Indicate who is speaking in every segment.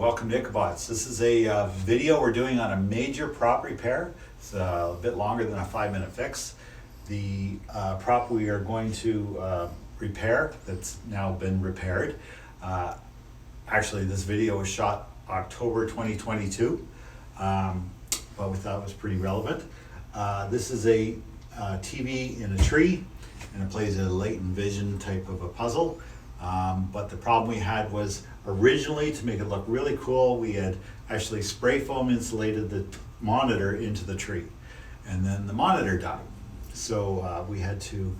Speaker 1: welcome to Ichabots. This is a video we're doing on a major prop repair. It's a bit longer than a 5-minute fix. The prop we are going to repair, that's now been repaired. Actually, this video was shot October 2022, but we thought it was pretty relevant. This is a TV in a tree, and it plays a latent vision type of a puzzle. But the problem we had was originally, to make it look really cool, we had actually spray foam insulated the monitor into the tree, and then the monitor died. So we had to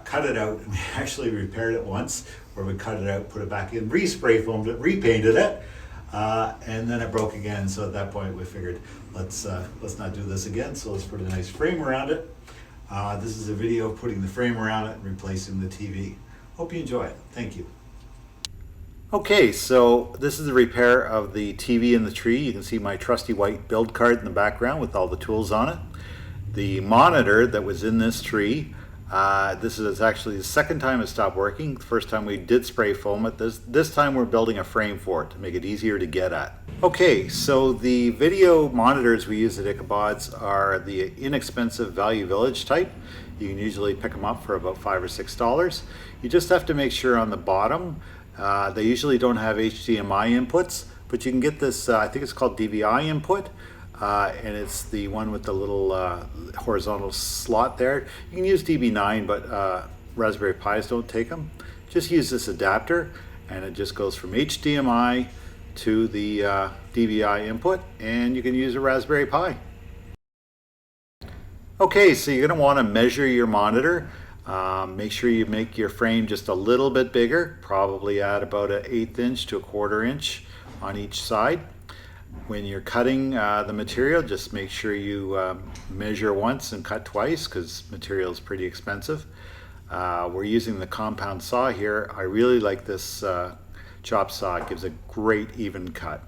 Speaker 1: cut it out, and we actually repaired it once, where we cut it out, put it back in, re-spray foamed it, repainted it, and then it broke again. So at that point we figured, let's not do this again, so let's put a nice frame around it. This is a video of putting the frame around it and replacing the TV. Hope you enjoy it. Thank you. Okay, so this is the repair of the TV in the tree. You can see my trusty white build card in the background with all the tools on it. The monitor that was in this tree, this is actually the second time it stopped working. The first time we did spray foam it. This time we're building a frame for it to make it easier to get at. Okay, so the video monitors we use at Ichabots are the inexpensive Value Village type. You can usually pick them up for about $5 or $6. You just have to make sure on the bottom, they usually don't have HDMI inputs, but you can get this, I think it's called DVI input, and it's the one with the little horizontal slot there. You can use DB9, but Raspberry Pis don't take them. Just use this adapter, and it just goes from HDMI to the DVI input, and you can use a Raspberry Pi. Okay, so you're going to want to measure your monitor. Make sure you make your frame just a little bit bigger, probably at about an 1/8 inch to a 1/4 inch on each side. When you're cutting the material, just make sure you measure once and cut twice, because material is pretty expensive. We're using the compound saw here. I really like this chop saw. It gives a great even cut.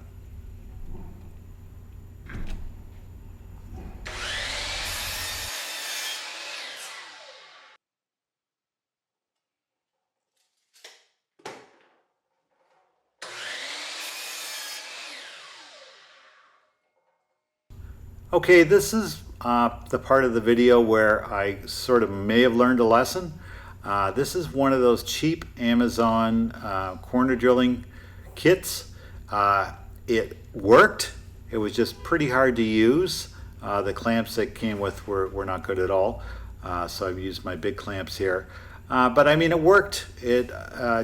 Speaker 1: Okay, this is the part of the video where I sort of may have learned a lesson. This is one of those cheap Amazon corner drilling kits. It worked. It was just pretty hard to use. The clamps that came with were not good at all. So I've used my big clamps here. But I mean, it worked. It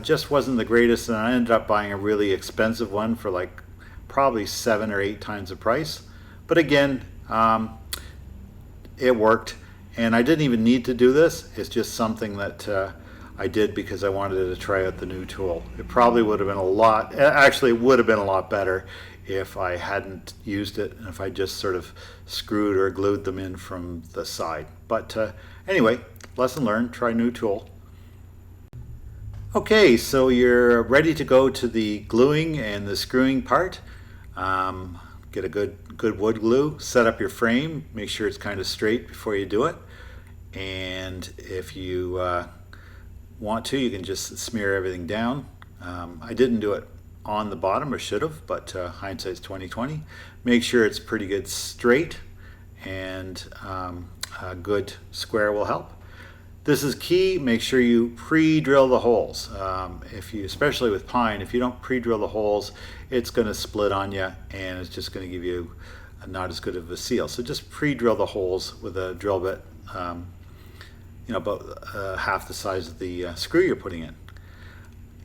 Speaker 1: just wasn't the greatest, and I ended up buying a really expensive one for like probably 7 or 8 times the price. But again, it worked, and I didn't even need to do this. It's just something that I did because I wanted to try out the new tool. It probably would have been actually it would have been a lot better if I hadn't used it and if I just sort of screwed or glued them in from the side. But anyway, lesson learned, try new tool. Okay, so you're ready to go to the gluing and the screwing part. Get a good wood glue, set up your frame, make sure it's kind of straight before you do it. And if you want to, you can just smear everything down. I didn't do it on the bottom, or should have, but hindsight's 20/20. Make sure it's pretty good straight, and a good square will help. This is key. Make sure you pre-drill the holes. Especially with pine, if you don't pre-drill the holes, it's going to split on you, and it's just going to give you not as good of a seal. So just pre-drill the holes with a drill bit, about half the size of the screw you're putting in.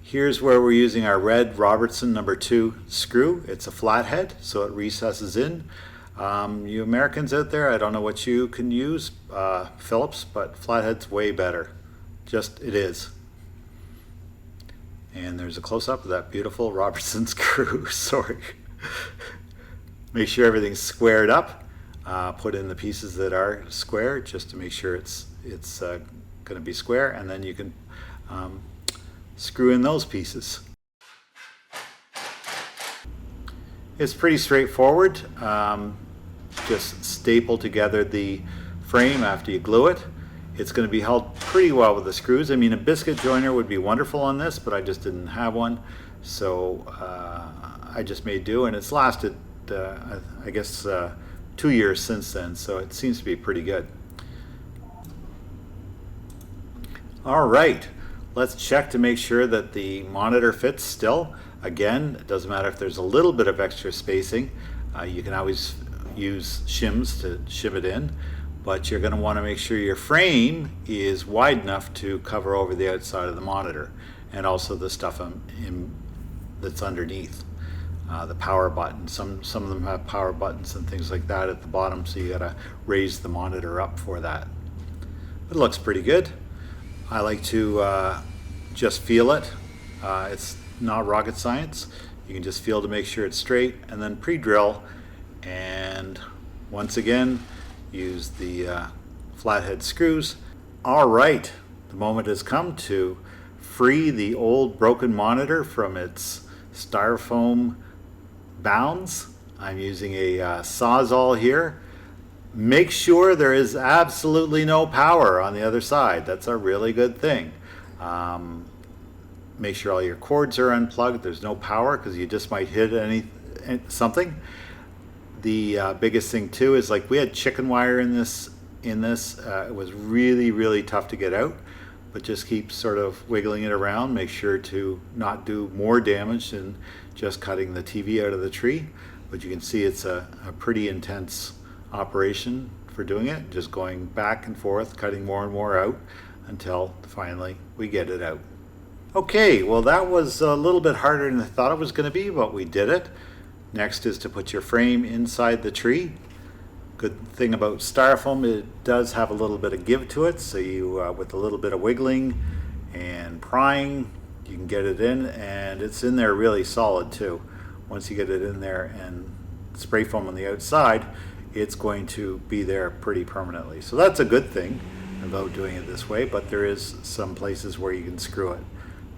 Speaker 1: Here's where we're using our red Robertson number 2 screw. It's a flathead, so it recesses in. You Americans out there, I don't know what you can use, Phillips, but flathead's way better. Just, it is. And there's a close-up of that beautiful Robertson screw. Sorry. Make sure everything's squared up. Put in the pieces that are square just to make sure it's going to be square, and then you can screw in those pieces. It's pretty straightforward. Just staple together the frame after you glue it. It's going to be held pretty well with the screws. I mean, a biscuit joiner would be wonderful on this, but I just didn't have one. So I just made do, and it's lasted, I guess, 2 years since then, so it seems to be pretty good. All right, let's check to make sure that the monitor fits still. Again, it doesn't matter if there's a little bit of extra spacing. You can always use shims to shim it in, but you're going to want to make sure your frame is wide enough to cover over the outside of the monitor, and also the stuff that's underneath. The power button. Some of them have power buttons and things like that at the bottom, so you got to raise the monitor up for that. It looks pretty good. I like to just feel it. It's not rocket science. You can just feel to make sure it's straight, and then pre-drill, and once again use the flathead screws. All right, the moment has come to free the old broken monitor from its styrofoam bounds. I'm using a Sawzall here. Make sure there is absolutely no power on the other side. That's a really good thing. Make sure all your cords are unplugged. There's no power because you just might hit something. The biggest thing too is, like, we had chicken wire in this. It was really tough to get out, but just keep sort of wiggling it around. Make sure to not do more damage than just cutting the TV out of the tree. But you can see it's a pretty intense operation for doing it, just going back and forth, cutting more and more out until finally we get it out. Okay, well, that was a little bit harder than I thought it was going to be, but we did it. Next is to put your frame inside the tree. Good thing about styrofoam, it does have a little bit of give to it, so you, with a little bit of wiggling and prying, you can get it in, and it's in there really solid too. Once you get it in there and spray foam on the outside, it's going to be there pretty permanently. So that's a good thing about doing it this way, but there is some places where you can screw it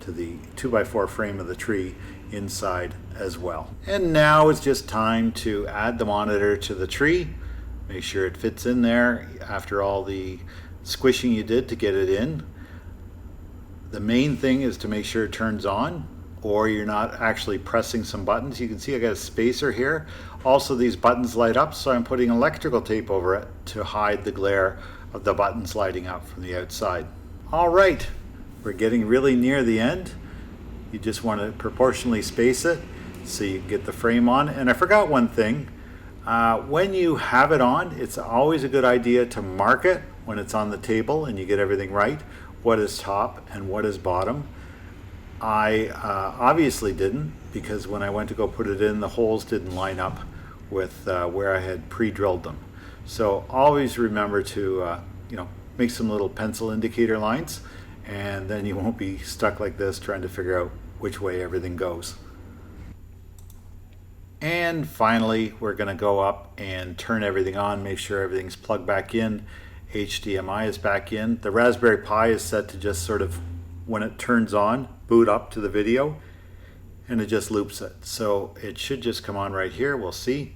Speaker 1: to the 2x4 frame of the tree inside as well. And now it's just time to add the monitor to the tree. Make sure it fits in there after all the squishing you did to get it in. The main thing is to make sure it turns on, or you're not actually pressing some buttons. You can see I got a spacer here. Also, these buttons light up, so I'm putting electrical tape over it to hide the glare of the buttons lighting up from the outside. All right, we're getting really near the end. You just want to proportionally space it so you can get the frame on. And I forgot one thing. When you have it on, it's always a good idea to mark it when it's on the table and you get everything right, what is top and what is bottom. I obviously didn't, because when I went to go put it in, the holes didn't line up with where I had pre-drilled them. So always remember to make some little pencil indicator lines, and then you won't be stuck like this trying to figure out which way everything goes. And finally, we're going to go up and turn everything on, make sure everything's plugged back in. HDMI is back in. The Raspberry Pi is set to just sort of, when it turns on, boot up to the video, and it just loops it. So it should just come on right here, we'll see.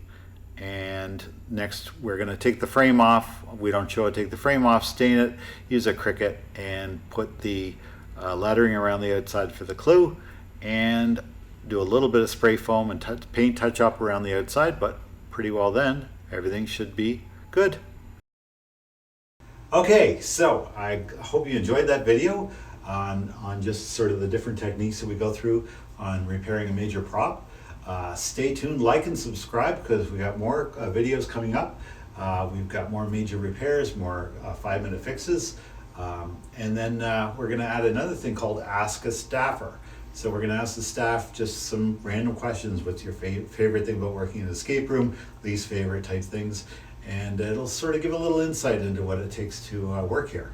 Speaker 1: And next we're going to take the frame off. We don't show it, take the frame off, stain it, use a Cricut, and put the lettering around the outside for the clue, and do a little bit of spray foam and paint touch up around the outside, but pretty well then everything should be good. Okay, so I hope you enjoyed that video on just sort of the different techniques that we go through on repairing a major prop. Stay tuned, like and subscribe, because we got more videos coming up. We've got more major repairs, more 5-minute fixes, and then we're going to add another thing called Ask a Staffer. So we're going to ask the staff just some random questions. What's your favorite thing about working in an escape room, least favorite type things, and it'll sort of give a little insight into what it takes to work here.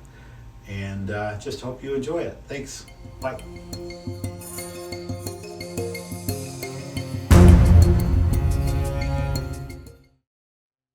Speaker 1: And just hope you enjoy it. Thanks. Bye.